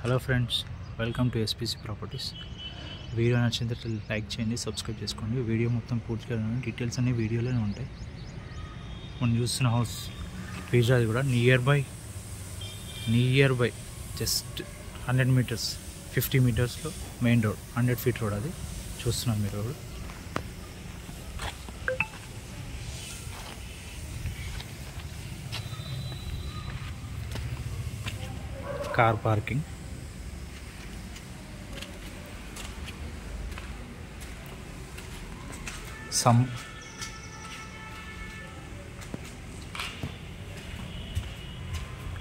Hello friends, welcome to SPC properties. Video నచ్చినట్లయితే like చేయండి, subscribe చేసుకోండి. వీడియో మొత్తం పూర్తిగా డీటెయిల్స్ అన్నీ వీడియోలోనే ఉంటాయి. మనం చూస్తున్న హౌస్ పిజ్జాది కూడా నియర్ బై జస్ట్ 100 మీటర్స్ 50 మీటర్స్లో మెయిన్ రోడ్, 100 ఫీట్ రోడ్ అది చూస్తున్నాం మీరు. Road car parking, sump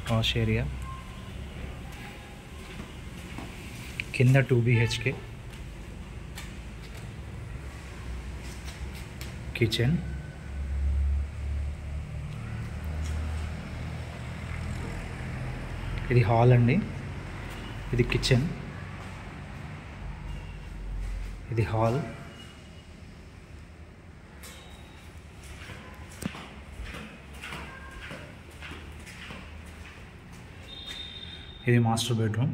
wash area, కింద 2 BHK, కిచెన్, ఇది హాల్ అండి, ఇది కిచెన్, ఇది హాల్, ఇది మాస్టర్ బెడ్రూమ్,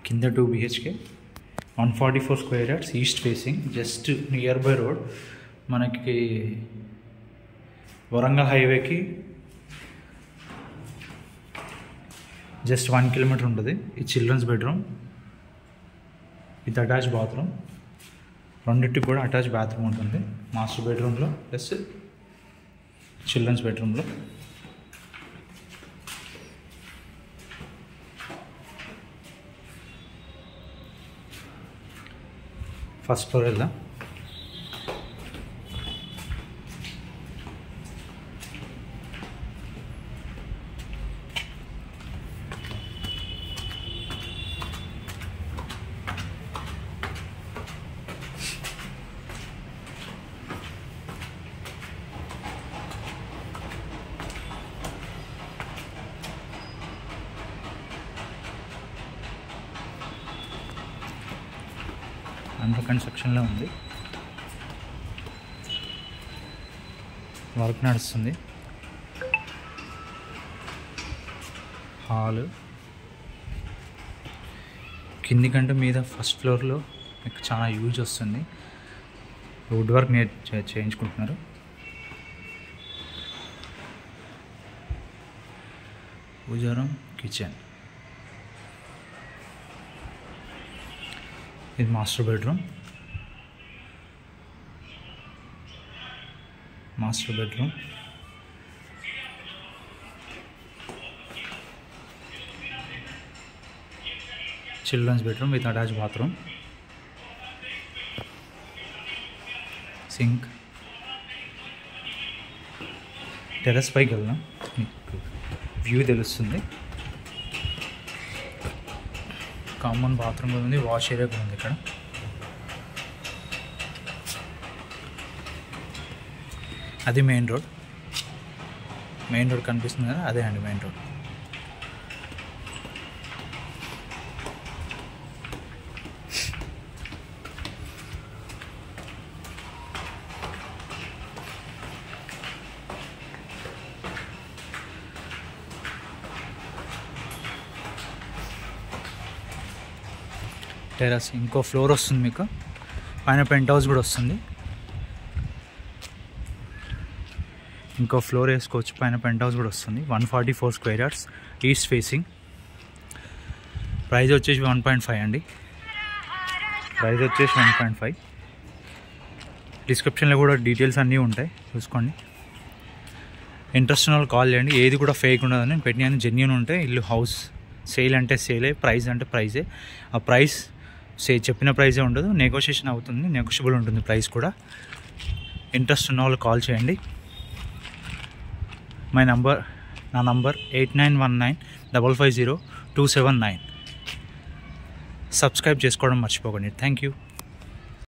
కింద 2 BHK, 144 square yards, east facing, just near by road. మనకి వరంగల్ హైవేకి జస్ట్ 1 కిలోమీటర్ ఉంటుంది. ఈ children's bedroom with attach bathroom, రెండింటికి కూడా అటాచ్ బాత్రూమ్ ఉంటుంది మాస్టర్ బెడ్రూమ్లో ప్లస్ చిల్డ్రన్స్ బెడ్రూమ్లో. ఫస్ట్ ఫ్లోర్ వెళ్దాం. అండర్ కన్స్ట్రక్షన్లో ఉంది, వర్క్ నడుస్తుంది. హాలు కింది కంటే మీద ఫస్ట్ ఫ్లోర్లో మీకు చాలా యూజ్ వస్తుంది. వుడ్ వర్క్ చేయించుకుంటున్నారు. పూజా రూమ్, కిచెన్, ఇది master bedroom, children's bedroom with attach bathroom, sink. Terrace పైకి వెళ్దాం, మీకు వ్యూ తెలుస్తుంది. కామన్ బాత్రూమ్ కూడా ఉంది, వాష్ ఏరియా కూడా ఉంది. ఇక్కడ అది మెయిన్ రోడ్ కనిపిస్తుంది కదా, అదే అండి మెయిన్ రోడ్. టెర్రస్ ఇంకో ఫ్లోర్ వస్తుంది, మీకు పైన పెంట్ హౌస్ కూడా వస్తుంది. ఇంకో ఫ్లోర్ వేసుకోవచ్చు, పైన పెంట్ హౌస్ కూడా వస్తుంది. 144 square yards, east facing. Price వచ్చేసి 1.5 అండి. ప్రైస్ వచ్చేసి 1.5. డిస్క్రిప్షన్లో కూడా డీటెయిల్స్ అన్నీ ఉంటాయి, చూసుకోండి. ఇంట్రెస్ట్ ఉన్న వాళ్ళు కాల్ చేయండి. ఏది కూడా ఫేక్ ఉండదని పెట్టిన జెన్యూన్ ఉంటాయి. ఇల్లు హౌస్ సేల్ అంటే సేలే, ప్రైస్ అంటే ప్రైజే. ఆ ప్రైస్ చెప్పిన ప్రైజే ఉండదు, నెగోషియేషన్ అవుతుంది, నెగోషియబుల్ ఉంటుంది ప్రైస్ కూడా. ఇంట్రెస్ట్ ఉన్న వాళ్ళు కాల్ చేయండి. నా నంబర్ 8919550279. సబ్స్క్రైబ్ చేసుకోవడం మర్చిపోకండి. Thank you.